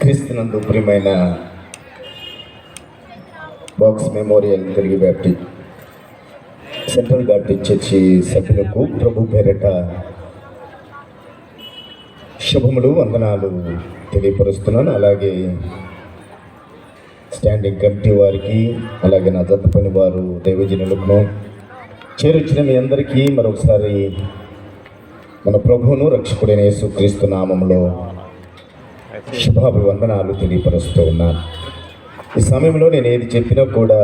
క్రీస్తునందు ప్రియమైన box memorial Telugu Baptist central Baptist church సభ్యులకు ప్రభు పేరట శుభములు వందనాలు తెలియపరుస్తున్నాను. అలాగే స్టాండింగ్ కమిటీ వారికి, అలాగే నా జత పని వారు దైవజనులకు చేరొచ్చిన మీ అందరికీ మరొకసారి మన ప్రభువును రక్షకుడైన యేసుక్రీస్తు నామములో శుభాభివందనాలు తెలియపరుస్తూ ఉన్నాను. ఈ సమయంలో నేను ఏది చెప్పినా కూడా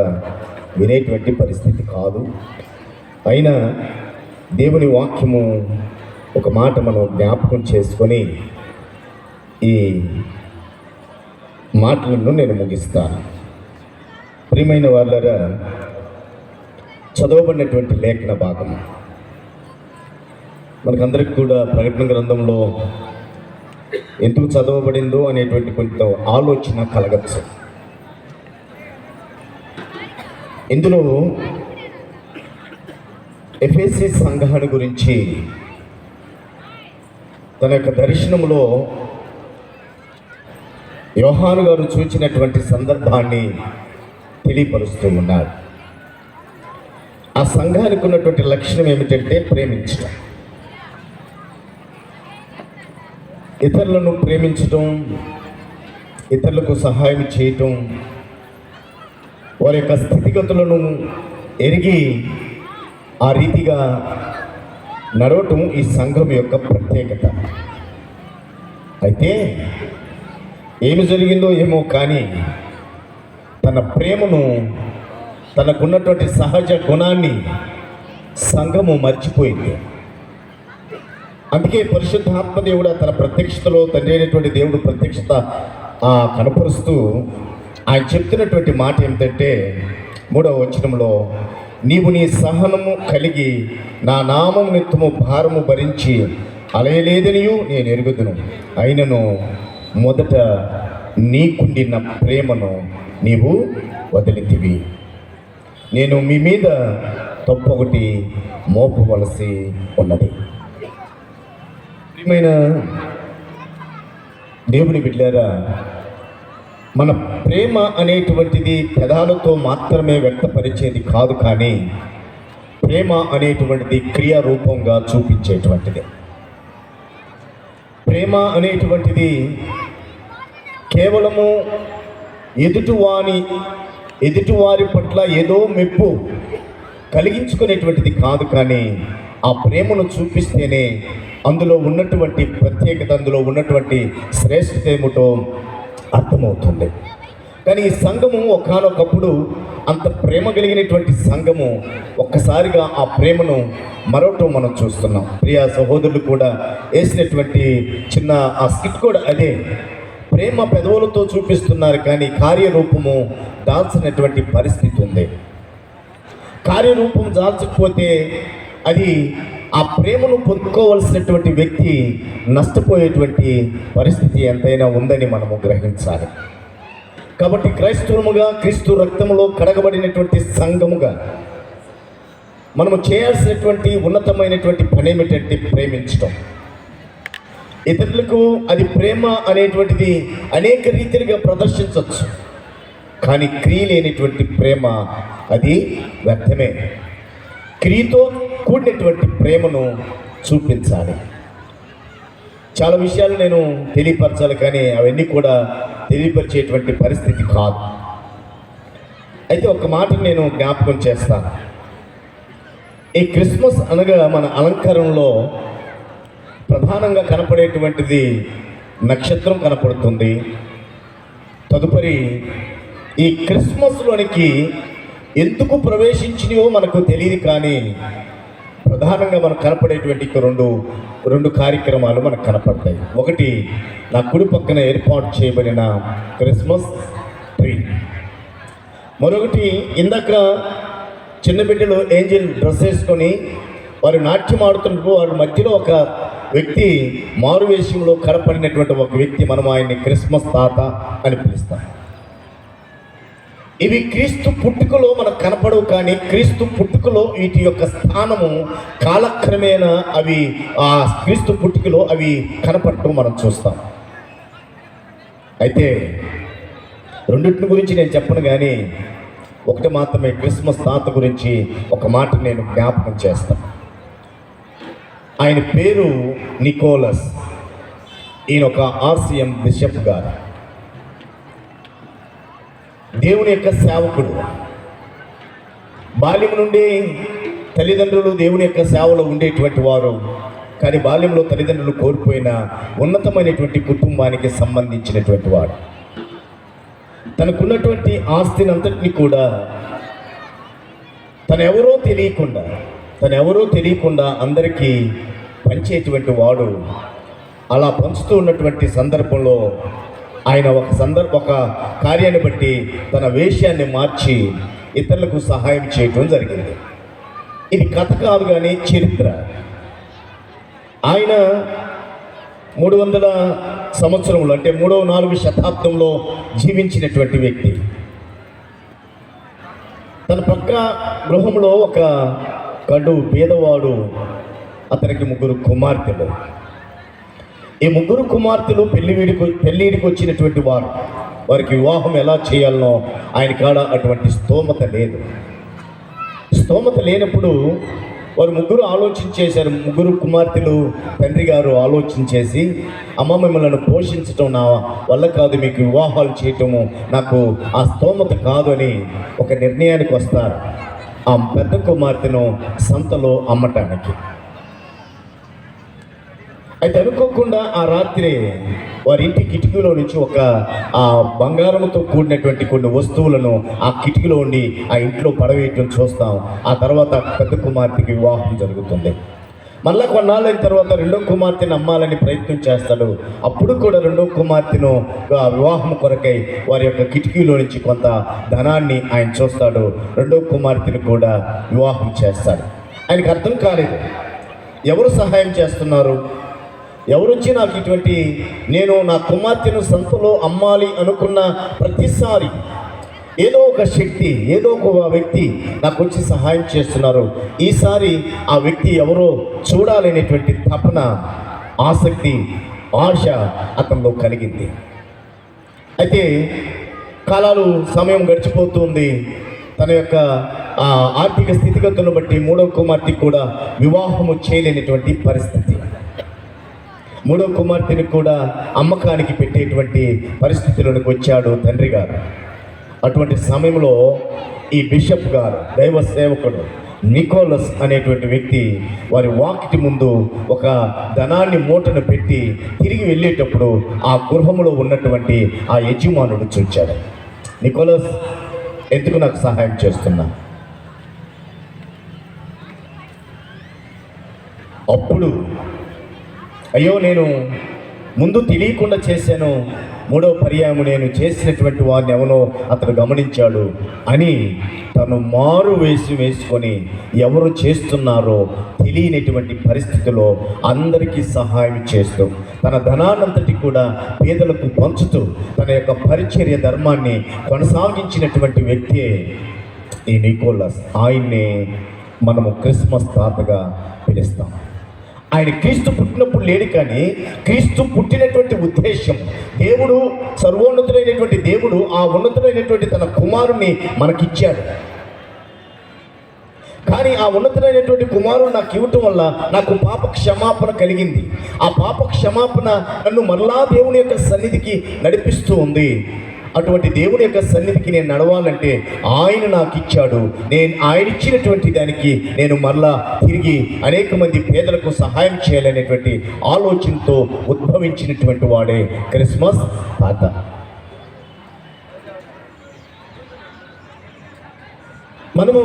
వినేటువంటి పరిస్థితి కాదు. అయినా దేవుని వాక్యము ఒక మాట మనం జ్ఞాపకం చేసుకొని ఈ మాటలను నేను ముగిస్తాను. ప్రియమైన వాళ్ళరా, చదవబడినటువంటి లేఖన భాగం మనకందరికి కూడా ప్రకటన గ్రంథంలో ఎందుకు చదవబడిందో అనేటువంటి కొంత ఆలోచన కలగచ్చు. ఇందులో ఎఫెసీ సంఘాన్ని గురించి తన యొక్క దర్శనంలో యోహాను గారు చూచినటువంటి సందర్భాన్ని తెలియపరుస్తూ ఉన్నాడు. ఆ సంఘానికి ఉన్నటువంటి లక్షణం ఏమిటంటే ప్రేమించడం, ఇతరులను ప్రేమించటం, ఇతరులకు సహాయం చేయటం, వారి యొక్క స్థితిగతులను ఎరిగి ఆ రీతిగా నడవటం ఈ సంఘం యొక్క ప్రత్యేకత. అయితే ఏమి జరిగిందో ఏమో కానీ తన ప్రేమను, తనకున్నటువంటి సహజ గుణాన్ని సంఘము మర్చిపోయింది. అందుకే పరిశుద్ధాత్మ దేవుడు తన ప్రత్యక్షతలో తండ్రి అయినటువంటి దేవుడు ప్రత్యక్షత కనపరుస్తూ ఆయన చెప్తున్నటువంటి మాట ఏమిటంటే 3వ వచనంలో, నీవు నీ సహనము కలిగి నా నామము నిమిత్తము భారము భరించి అలయలేదనియు నేను ఎరుగుదును, అయినను మొదట నీకుండిన ప్రేమను నీవు వదిలితివి. నేను మీ మీద తప్పొకటి మోపవలసి ఉన్నది. ప్రియమైన దేవుని బిడ్డలారా, మన ప్రేమ అనేటువంటిది పెదాలతో మాత్రమే వ్యక్తపరిచేది కాదు, కానీ ప్రేమ అనేటువంటిది క్రియారూపంగా చూపించేటువంటిది. ప్రేమ అనేటువంటిది కేవలము ఎదుటివారి పట్ల ఏదో మెప్పు కలిగించుకునేటువంటిది కాదు, కానీ ఆ ప్రేమను చూపిస్తేనే అందులో ఉన్నటువంటి ప్రత్యేకత, అందులో ఉన్నటువంటి శ్రేష్టత ఏమిటో అర్థమవుతుంది. కానీ ఈ సంఘము ఒకానొకప్పుడు అంత ప్రేమ కలిగినటువంటి సంఘము ఒక్కసారిగా ఆ ప్రేమను మరొకటి మనం చూస్తున్నాం. ప్రియా సహోదరులు కూడా వేసినటువంటి చిన్న ఆ స్కిట్ కూడా అదే. ప్రేమ పెదవులతో చూపిస్తున్నారు, కానీ కార్యరూపము దాల్చినటువంటి పరిస్థితి ఉంది. కార్యరూపం దాల్చకపోతే అది ఆ ప్రేమను పొందుకోవలసినటువంటి వ్యక్తి నష్టపోయేటువంటి పరిస్థితి ఎంతైనా ఉందని మనము గ్రహించాలి. కాబట్టి క్రైస్తవులుగా, క్రీస్తు రక్తంలో కడగబడినటువంటి సంఘముగా మనము చేయాల్సినటువంటి ఉన్నతమైనటువంటి పని ఏమిటంటే ప్రేమించడం. ఇతరులకు అది ప్రేమ అనేటువంటిది అనేక రీతిలుగా ప్రదర్శించవచ్చు, కానీ క్రియ లేనిటువంటి ప్రేమ అది వ్యర్థమే. క్రియతో కూడినటువంటి ప్రేమను చూపించాలి. చాలా విషయాలు నేను తెలియపరచాలి, కానీ అవన్నీ కూడా తెలియపరిచేటువంటి పరిస్థితి కాదు. అయితే ఒక మాట నేను జ్ఞాపకం చేస్తాను. ఈ క్రిస్మస్ అనగా మన అలంకారంలో ప్రధానంగా కనపడేటువంటిది నక్షత్రం కనపడుతుంది. తదుపరి ఈ క్రిస్మస్లోనికి ఎందుకు ప్రవేశించినవో మనకు తెలియదు, కానీ ప్రధానంగా మనకు కనపడేటువంటి రెండు కార్యక్రమాలు మనకు కనపడతాయి. ఒకటి, నా కుడి పక్కన ఏర్పాటు చేయబడిన క్రిస్మస్ ట్రీ. మరొకటి, ఇందాక చిన్న బిడ్డలు ఏంజల్ డ్రెస్ వేసుకొని వారు నాట్యం ఆడుతున్నప్పుడు వారి మధ్యలో ఒక వ్యక్తి మారువేషంలో కనపడినటువంటి ఒక వ్యక్తి, మనం ఆయన్ని క్రిస్మస్ తాత అని పిలుస్తాం. ఇవి క్రీస్తు పుట్టుకలో మనకు కనపడవు, కానీ క్రీస్తు పుట్టుకలో వీటి యొక్క స్థానము కాలక్రమేణా అవి ఆ క్రీస్తు పుట్టుకలో అవి కనపడటం మనం చూస్తాం. అయితే రెండింటిని గురించి నేను చెప్పను, కానీ ఒకటి మాత్రమే, క్రిస్మస్ తాత గురించి ఒక మాట నేను జ్ఞాపకం చేస్తాను. ఆయన పేరు నికోలస్. ఈయన ఒక ఆర్సిఎం బిషప్ గారు, దేవుని యొక్క సేవకుడు. బాల్యం నుండి తల్లిదండ్రులు దేవుని యొక్క సేవలో ఉండేటువంటి వారు, కానీ బాల్యంలో తల్లిదండ్రులు కోల్పోయిన ఉన్నతమైనటువంటి కుటుంబానికి సంబంధించినటువంటి వాడు. తనకున్నటువంటి ఆస్తిని అంతటిని కూడా తనెవరో తెలియకుండా అందరికీ పంచేటువంటి వాడు. అలా పంచుతూ ఉన్నటువంటి సందర్భంలో ఆయన ఒక కార్యాన్ని బట్టి తన వేషాన్ని మార్చి ఇతరులకు సహాయం చేయటం జరిగింది. ఇది కథ కాదు, కానీ చరిత్ర. ఆయన 300 సంవత్సరములు అంటే 3వ-4వ శతాబ్దంలో జీవించినటువంటి వ్యక్తి. తన పక్క గృహంలో ఒక కడు పేదవాడు, అతనికి 3 కుమార్తెలు. ఈ 3 కుమార్తెలు పెళ్ళిడికి వచ్చినటువంటి వారు. వారికి వివాహం ఎలా చేయాలనో ఆయన కాడ అటువంటి స్తోమత లేదు. స్తోమత లేనప్పుడు వారు 3 ఆలోచించేశారు. 3 కుమార్తెలు తండ్రి గారు ఆలోచించేసి, అమ్మ మిమ్మల్ని పోషించటం నా వల్ల కాదు, మీకు వివాహాలు చేయటము నాకు ఆ స్తోమత కాదు అని ఒక నిర్ణయానికి వస్తారు. ఆ పెద్ద కుమార్తెను సంతలో అమ్మటానికి. అయితే అనుకోకుండా ఆ రాత్రి వారి ఇంటి కిటికీలో నుంచి ఒక బంగారంతో కూడినటువంటి కొన్ని వస్తువులను ఆ కిటికీలో ఉండి ఆ ఇంట్లో పడవేయటం చూస్తాం. ఆ తర్వాత పెద్ద కుమార్తెకి వివాహం జరుగుతుంది. మళ్ళా కొన్నాళ్ళైన తర్వాత 2వ కుమార్తెను అమ్మాలని ప్రయత్నం చేస్తాడు. అప్పుడు కూడా 2వ కుమార్తెను వివాహం కొరకై వారి యొక్క కిటికీలో నుంచి కొంత ధనాన్ని ఆయన చూస్తాడు. 2వ కుమార్తెను కూడా వివాహం చేస్తాడు. ఆయనకు అర్థం కాలేదు, ఎవరు సహాయం చేస్తున్నారు, ఎవరొచ్చి నాకు ఇటువంటి, నేను నా కుమార్తెను సంతలో అమ్మాలి అనుకున్న ప్రతిసారి ఏదో ఒక శక్తి, ఏదో ఒక వ్యక్తి నాకు వచ్చి సహాయం చేస్తున్నారు. ఈసారి ఆ వ్యక్తి ఎవరో చూడాలనేటువంటి తపన, ఆసక్తి, ఆశ అతనిలో కలిగింది. అయితే సమయం గడిచిపోతుంది. తన యొక్క ఆర్థిక స్థితిగతులను బట్టి 3వ కుమార్తెకి కూడా వివాహము చేయలేనటువంటి పరిస్థితి. 3వ కుమార్తెని కూడా అమ్మకానికి పెట్టేటువంటి పరిస్థితులకు వచ్చాడు తండ్రి గారు. అటువంటి సమయంలో ఈ బిషప్ గారు, దైవ సేవకుడు నికోలస్ అనేటువంటి వ్యక్తి వారి వాకిటి ముందు ఒక ధనాన్ని మూటను పెట్టి తిరిగి వెళ్ళేటప్పుడు ఆ గృహంలో ఉన్నటువంటి ఆ యజమానుడు చూచాడు. నికోలస్, ఎందుకు నాకు సహాయం చేస్తున్నా? అప్పుడు అయ్యో, నేను ముందు తెలియకుండా చేశాను, 3వ పర్యాయము నేను చేసినటువంటి వారిని ఎవనో అతను గమనించాడు అని తను మారు వేసుకొని ఎవరు చేస్తున్నారో తెలియనటువంటి పరిస్థితిలో అందరికీ సహాయం చేస్తూ తన ధనాన్నంతటి కూడా పేదలకు పంచుతూ తన యొక్క పరిచర్య ధర్మాన్ని కొనసాగించినటువంటి వ్యక్తే ఈ నికోలస్. ఆయన్నే మనము క్రిస్మస్ తాతగా పిలుస్తాం. ఆయన క్రీస్తు పుట్టినప్పుడు లేడు, కానీ క్రీస్తు పుట్టినటువంటి ఉద్దేశం, దేవుడు సర్వోన్నతుడైనటువంటి దేవుడు ఆ ఉన్నతుడైనటువంటి తన కుమారుణ్ణి మనకిచ్చాడు. కానీ ఆ ఉన్నతుడైనటువంటి కుమారుడు నాకు ఇవ్వటం వల్ల నాకు పాప క్షమాపణ కలిగింది. ఆ పాప క్షమాపణ నన్ను మరలా దేవుని యొక్క సన్నిధికి నడిపిస్తూ ఉంది. అటువంటి దేవుని యొక్క సన్నిధికి నేను నడవాలంటే ఆయన నాకు ఇచ్చాడు. ఆయన ఇచ్చినటువంటి దానికి నేను మరలా తిరిగి అనేక మంది పేదలకు సహాయం చేయాలనేటువంటి ఆలోచనతో ఉద్భవించినటువంటి వాడే క్రిస్మస్ తాత. మనము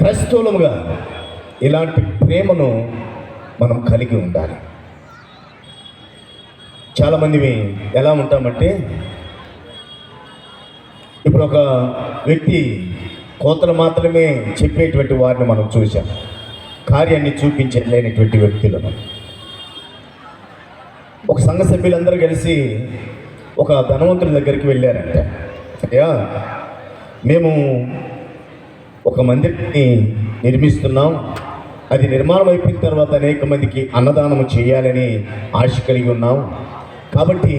క్రైస్తవులుగా ఇలాంటి ప్రేమను మనం కలిగి ఉండాలి. చాలామంది ఎలా ఉంటామంటే, ఇప్పుడు ఒక వ్యక్తి కోతలు మాత్రమే చెప్పేటువంటి వారిని మనం చూసాం, కార్యాన్ని చూపించలేనటువంటి వ్యక్తులను. ఒక సంఘ సభ్యులందరూ కలిసి ఒక ధనవంతుడి దగ్గరికి వెళ్ళారంట. అయ్యా, మేము ఒక మందిరాన్ని నిర్మిస్తున్నాం, అది నిర్మాణం అయిపోయిన తర్వాత అనేక మందికి అన్నదానం చేయాలని ఆశ కలిగి ఉన్నాం. కాబట్టి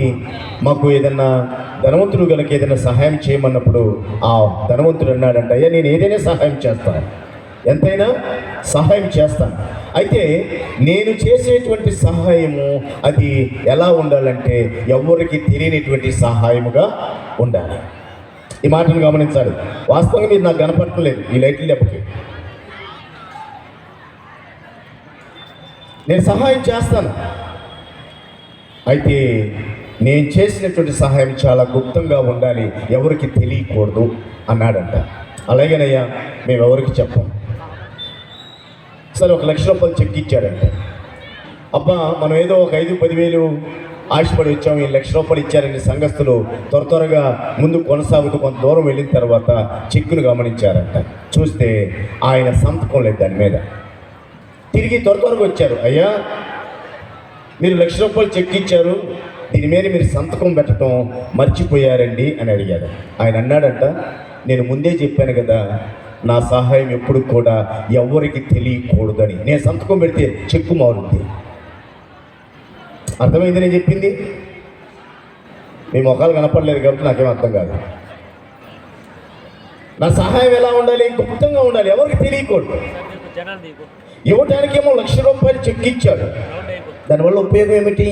మాకు ఏదన్నా ధనవంతుడు కనుక ఏదైనా సహాయం చేయమన్నప్పుడు ఆ ధనవంతుడు అన్నాడంట, అయ్యా నేను ఏదైనా సహాయం చేస్తాను, ఎంతైనా సహాయం చేస్తాను. అయితే నేను చేసేటువంటి సహాయము అది ఎలా ఉండాలంటే ఎవరికి తెలియనిటువంటి సహాయముగా ఉండాలి. ఈ మాటను గమనించాలి. వాస్తవంగా మీరు నాకు కనపడలేదు ఈ లైట్ల దెబ్బకి. నేను సహాయం చేస్తాను, అయితే నేను చేసినటువంటి సహాయం చాలా గుప్తంగా ఉండాలి, ఎవరికి తెలియకూడదు అన్నాడంట. అలాగేనయ్యా, మేము ఎవరికి చెప్పం. సరే, 1,00,000 రూపాయలు చెక్ ఇచ్చాడంట. అబ్బా, మనం ఏదో ఒక 5-10 ఆశపడి వచ్చాం, ఈ 1,00,000 రూపాయలు ఇచ్చారని సంఘస్థులు త్వరగా ముందు కొనసాగుతూ కొంత దూరం వెళ్ళిన తర్వాత చెక్కును గమనించారంట. చూస్తే ఆయన సంతకం లేదు దాని మీద. తిరిగి త్వరగా వచ్చారు, అయ్యా మీరు 1,00,000 రూపాయలు చెక్ ఇచ్చారు, దీని మీద మీరు సంతకం పెట్టడం మర్చిపోయారండి అని అడిగారు. ఆయన అన్నాడంట, నేను ముందే చెప్పాను కదా, నా సహాయం ఎప్పుడు కూడా ఎవరికి తెలియకూడదని. నేను సంతకం పెడితే చెక్కు మారుద్ది. అర్థమైంది నేను చెప్పింది? మీ మొఖాలు కనపడలేదు కాబట్టి నాకేం అర్థం కాదు. నా సహాయం ఎలా ఉండాలి? గుప్తంగా ఉండాలి, ఎవరికి తెలియకూడదు. ఇవ్వటానికేమో 1,00,000 రూపాయలు చెక్ ఇచ్చాడు. దానివల్ల ఉపయోగం ఏమిటి?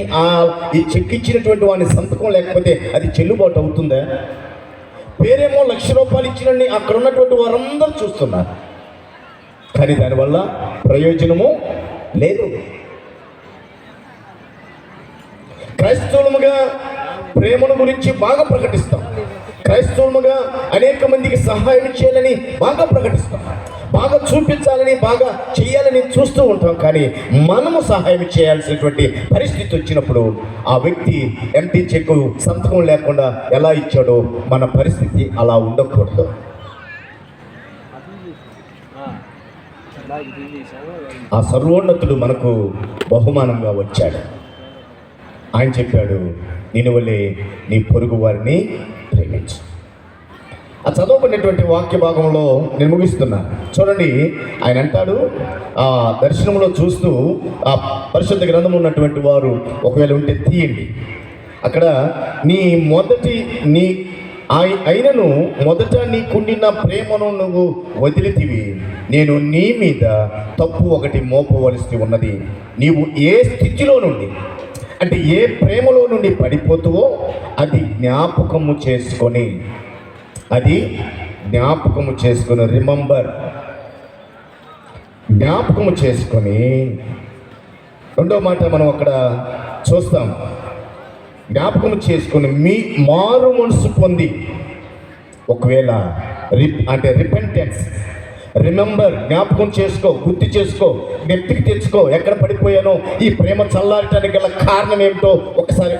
ఈ చెక్ ఇచ్చినటువంటి వాడిని సంతకం లేకపోతే అది చెల్లుబాటు అవుతుందా? పేరేమో 1,00,000 రూపాయలు ఇచ్చినని అక్కడ ఉన్నటువంటి వారందరూ చూస్తున్నారు, కానీ దానివల్ల ప్రయోజనము లేదు. క్రైస్తవులుగా ప్రేమను గురించి బాగా ప్రకటిస్తాం, క్రైస్తవులుగా అనేక మందికి సహాయం చేయాలని బాగా ప్రకటిస్తాం, బాగా చూపించాలని బాగా చేయాలని చూస్తూ ఉంటాం. కానీ మనము సహాయం చేయాల్సినటువంటి పరిస్థితి వచ్చినప్పుడు ఆ వ్యక్తి ఎంటీ చెక్కు సంతకం లేకుండా ఎలా ఇచ్చాడో మన పరిస్థితి అలా ఉండకూడదు. ఆ సర్వోన్నతుడు మనకు బహుమానంగా వచ్చాడు. ఆయన చెప్పాడు, నేను వల్లే నీ పొరుగు వారిని ప్రేమించు. ఆ చదవబడినటువంటి వాక్య భాగంలో నేను ముగిస్తున్నాను. చూడండి, ఆయన అంటాడు, ఆ దర్శనంలో చూస్తూ ఆ పరిశుద్ధ గ్రంథం ఉన్నటువంటి వారు ఒకవేళ ఉంటే తీయండి. అక్కడ అయినను మొదట నీకుండిన ప్రేమను నువ్వు వదిలితివి, నేను నీ మీద తప్పు ఒకటి మోపవలసి ఉన్నది. నీవు ఏ స్థితిలో నుండి, అంటే ఏ ప్రేమలో నుండి పడిపోతువో అది జ్ఞాపకము చేసుకొని రిమెంబర్, జ్ఞాపకము చేసుకొని. రెండో మాట మనం అక్కడ చూస్తాం, జ్ఞాపకము చేసుకొని మీ మారు మనసు పొంది, ఒకవేళ అంటే రిపెంటెన్స్, రిమెంబర్, జ్ఞాపకం చేసుకో, గుర్తు చేసుకో, నెత్తికి తెచ్చుకో, ఎక్కడ పడిపోయానో, ఈ ప్రేమ చల్లారటానికి గల కారణం ఏమిటో ఒకసారి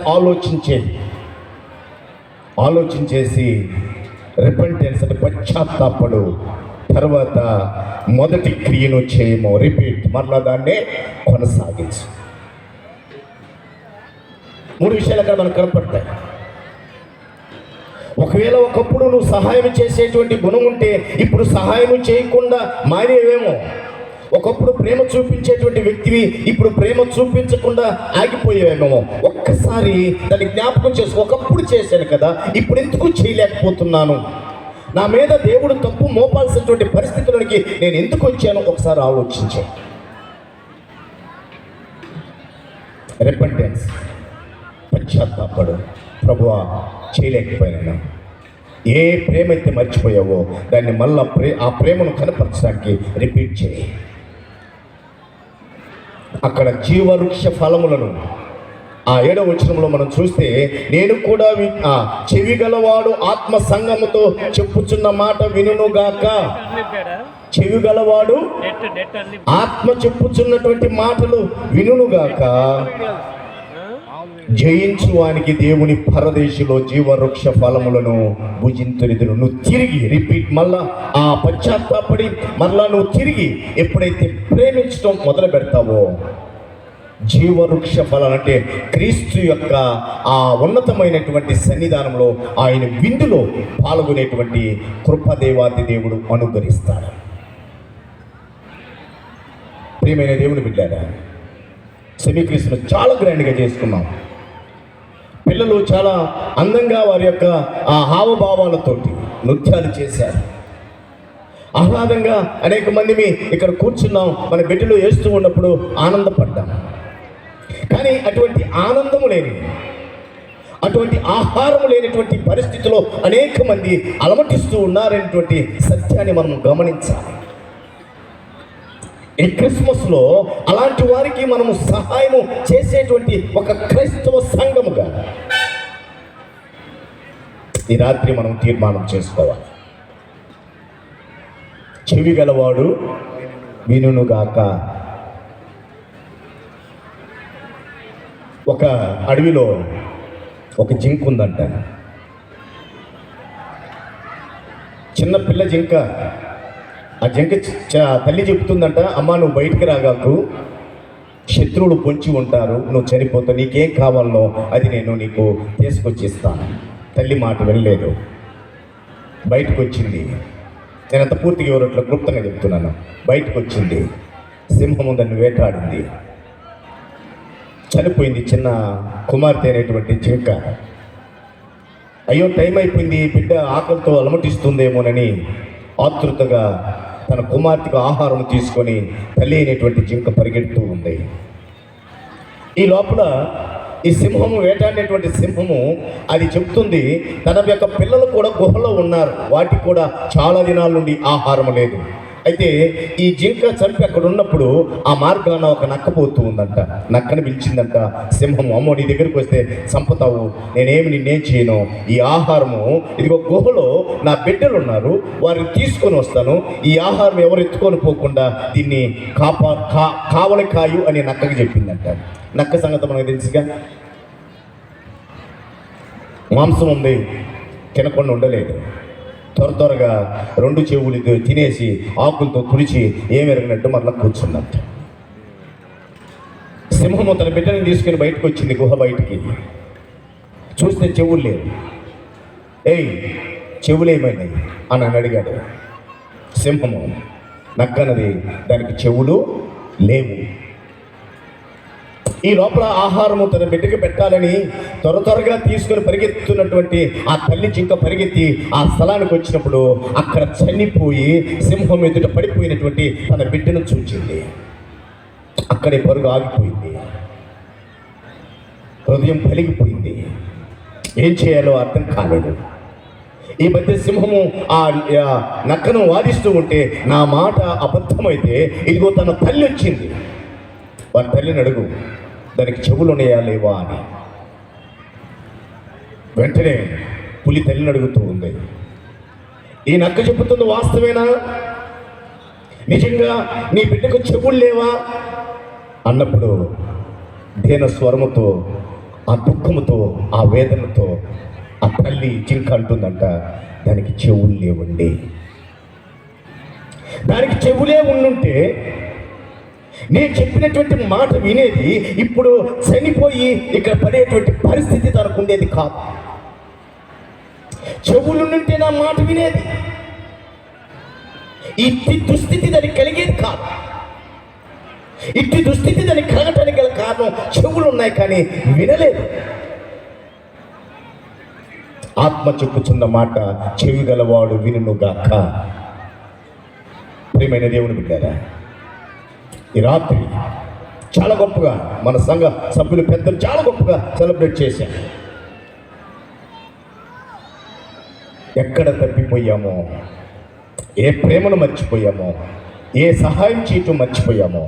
ఆలోచించేసి రిపెంటెన్స్ అంటే పశ్చాత్తాపడు. తర్వాత మొదటి క్రియను చేయము, రిపీట్, మరలా దాన్నే కొనసాగించు. 3 విషయాలు అక్కడ మనకు కనపడతాయి. ఒకవేళ ఒకప్పుడు నువ్వు సహాయం చేసేటువంటి గుణం ఉంటే ఇప్పుడు సహాయం చేయకుండా మారేవేమో. ఒకప్పుడు ప్రేమ చూపించేటువంటి వ్యక్తివి ఇప్పుడు ప్రేమ చూపించకుండా ఆగిపోయేవేమో. ఒక్కసారి దాన్ని జ్ఞాపకం చేసుకో, ఒకప్పుడు చేశాను కదా, ఇప్పుడు ఎందుకు చేయలేకపోతున్నాను, నా మీద దేవుడు తప్పు మోపాల్సినటువంటి పరిస్థితులకి నేను ఎందుకు వచ్చాను, ఒకసారి ఆలోచించే. రిపెంటెన్స్, పశ్చాత్తాపడు. ప్రభువా, చేయలేకపోయినా, ఏ ప్రేమ అయితే మర్చిపోయావో దాన్ని మళ్ళా ఆ ప్రేమను కనపరచడానికి రిపీట్ చేయి. అక్కడ జీవవృక్ష ఫలములను ఆ 7వ వచనంలో మనం చూస్తే, నేను కూడా చెవి గలవాడు ఆత్మ సంగముతో చెప్పుచున్న మాట వినుగాక. చెవి గలవాడు ఆత్మ చెప్పుచున్నటువంటి మాటలు వినుగాక. జయించు వానికి దేవుని పరదేశులో జీవవృక్ష ఫలములను భుజింతునిదును. నువ్వు తిరిగి రిపీట్, మళ్ళా ఆ పశ్చాత్తాపడి మళ్ళా నువ్వు తిరిగి ఎప్పుడైతే ప్రేమించడం మొదలు పెడతావో జీవవృక్ష ఫలాలు అంటే క్రీస్తు యొక్క ఆ ఉన్నతమైనటువంటి సన్నిధానంలో ఆయన విందులో పాల్గొనేటువంటి కృపదేవాది దేవుడు అనుగ్రహిస్తాడు. ప్రియమైన దేవుని బిడ్డారా, సెమీక్రీస్తును చాలా గ్రాండ్గా చేసుకున్నాం. పిల్లలు చాలా అందంగా వారి యొక్క ఆ హావభావాలతోటి నృత్యాలు చేశారు. ఆహ్లాదంగా అనేక మంది ఇక్కడ కూర్చున్నాం, మన బిడ్డలు వేస్తూ ఉన్నప్పుడు ఆనందపడ్డాం. కానీ అటువంటి ఆనందము లేని, అటువంటి ఆహారము లేనటువంటి పరిస్థితిలో అనేక మంది అలమటిస్తూ ఉన్నారనేటువంటి సత్యాన్ని మనం గమనించాలి. ఈ క్రిస్మస్లో అలాంటి వారికి మనము సహాయము చేసేటువంటి ఒక క్రైస్తవ సంఘముగా ఈ రాత్రి మనం తీర్మానం చేసుకోవాలి. చెవి గలవాడు వినుగాక. ఒక అడవిలో ఒక జింక ఉందంట. చిన్న పిల్ల జింక. ఆ జింక తల్లి చెప్తుందంట, అమ్మ నువ్వు బయటికి రాగాకు, శత్రువులు పొంచి ఉంటారు, నువ్వు చనిపోతావు, నీకేం కావాలో అది నేను నీకు తీసుకొచ్చిస్తాను. తల్లి మాట వినలేదు, బయటకు వచ్చింది. నేను అంత పూర్తిగా ఎవరట్లా క్లుప్తంగా చెప్తున్నాను. బయటకు వచ్చింది, సింహము దాన్ని వేటాడింది, చనిపోయింది. చిన్న కుమార్తె అనేటువంటి జింక. అయ్యో టైం అయిపోయింది, బిడ్డ ఆకలితో అలమటిస్తుందేమోనని ఆతృతగా తన కుమార్తెకు ఆహారం తీసుకొని తల్లి అయినటువంటి జింక పరిగెడుతూ ఉంది. ఈ లోపల ఈ సింహము, వేటాడినటువంటి సింహము అది చెప్తుంది, తన యొక్క పిల్లలు కూడా గుహలో ఉన్నారు, వాటికి కూడా చాలా దినాల నుండి ఆహారం లేదు. అయితే ఈ జింక చంపి అక్కడ ఉన్నప్పుడు ఆ మార్గాన ఒక నక్క పోతూ ఉందంట. నక్కని పిలిచిందంట సింహము, అమ్మో నీ దగ్గరికి వస్తే చంపుతావు, నిన్నేం చేయను, ఈ ఆహారము ఇదిగో గుహలో నా బిడ్డలు ఉన్నారు, వారిని తీసుకొని వస్తాను, ఈ ఆహారం ఎవరు ఎత్తుకొని పోకుండా దీన్ని కావలి కాయు అని నక్కకి చెప్పిందంట. నక్క సంగతి మనకు తెలుసుగా, మాంసం ఉంది, తినకుండా ఉండలేదు. త్వరగా 2 చెవులు తినేసి ఆకులతో తుడిచి ఏమెరగినట్టు మరలా కూర్చున్నట్ట. సింహము తన బిడ్డని తీసుకుని బయటకు వచ్చింది, గుహ బయటికి. చూస్తే చెవులు లేవు. ఏయ్ చెవులేమైనాయి అని అడిగాడు సింహము. నక్కనది దానికి చెవులు లేవు. ఈ లోపల ఆహారము తన బిడ్డకి పెట్టాలని త్వరగా తీసుకొని పరిగెత్తున్నటువంటి ఆ తల్లి జింక పరిగెత్తి ఆ స్థలానికి వచ్చినప్పుడు అక్కడ చనిపోయి సింహం ఎదుట పడిపోయినటువంటి తన బిడ్డను చూచింది. అక్కడే పరుగు ఆగిపోయింది, హృదయం పలిగిపోయింది, ఏం చేయాలో అర్థం కాలేదు. ఈ మధ్య సింహము ఆ నక్కను వాదిస్తూ ఉంటే, నా మాట అబద్ధమైతే ఇదిగో తన తల్లి వచ్చింది, వారి తల్లిని అడుగు దానికి చెవులు ఉన్నాయా లేవా అని. వెంటనే పులి తల్లిని అడుగుతూ ఉంది, ఈ నక్క చెబుతుంది వాస్తవేనా, నిజంగా నీ బిడ్డకు చెవులు లేవా అన్నప్పుడు దీన స్వరముతో, ఆ దుఃఖముతో, ఆ వేదనతో ఆ తల్లి జింక అంటుందంట, దానికి చెవులు లేవండి. దానికి చెవులే ఉండుంటే నేను చెప్పినటువంటి మాట వినేది, ఇప్పుడు చనిపోయి ఇక్కడ పడేటువంటి పరిస్థితి తనకు ఉండేది కాదు. చెవులుంటే నా మాట వినేది, ఇట్టి దుస్థితి దానికి కలిగేది కాదు. ఇట్టి దుస్థితి దానికి కలగటానికి గల కారణం చెవులు ఉన్నాయి కానీ వినలేదు. ఆత్మ చెప్పుచున్న మాట చెవి గలవాడు వినుగాక. ప్రియమైన దేవుని బిడ్డారా, ఈ రాత్రి చాలా గొప్పగా మన సంఘ సభ్యులు పెద్దలు చాలా గొప్పగా సెలబ్రేట్ చేశారు. ఎక్కడ తప్పిపోయామో, ఏ ప్రేమను మర్చిపోయామో, ఏ సహాయం చేయటం మర్చిపోయామో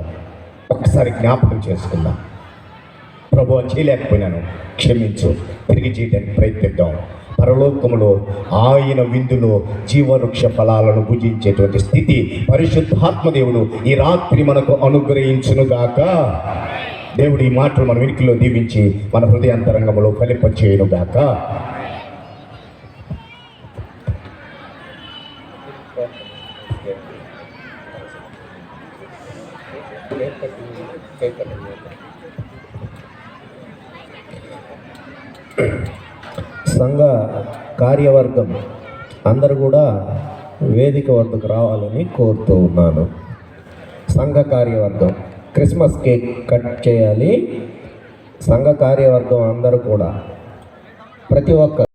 ఒక్కసారి జ్ఞాపకం చేసుకుందాం. ప్రభువా చేయలేకపోయినాను, క్షమించు, తిరిగి చేయడానికి ప్రయత్నిద్దాం. పరలోకములో ఆయన విందులో జీవవృక్ష ఫలాలను భుజించేటువంటి స్థితి పరిశుద్ధాత్మదేవుడు ఈ రాత్రి మనకు అనుగ్రహించునుగాక. దేవుడు ఈ మాటలు మన వెనుకలో దీవించి మన హృదయాంతరంగంలో ఫలింపచేయునుగాక. కార్యవర్గం అందరూ కూడా వేదిక వద్దకు రావాలని కోరుతూ ఉన్నాను. సంఘ కార్యవర్గం క్రిస్మస్ కేక్ కట్ చేయాలి. సంఘ కార్యవర్గం అందరూ కూడా ప్రతి ఒక్క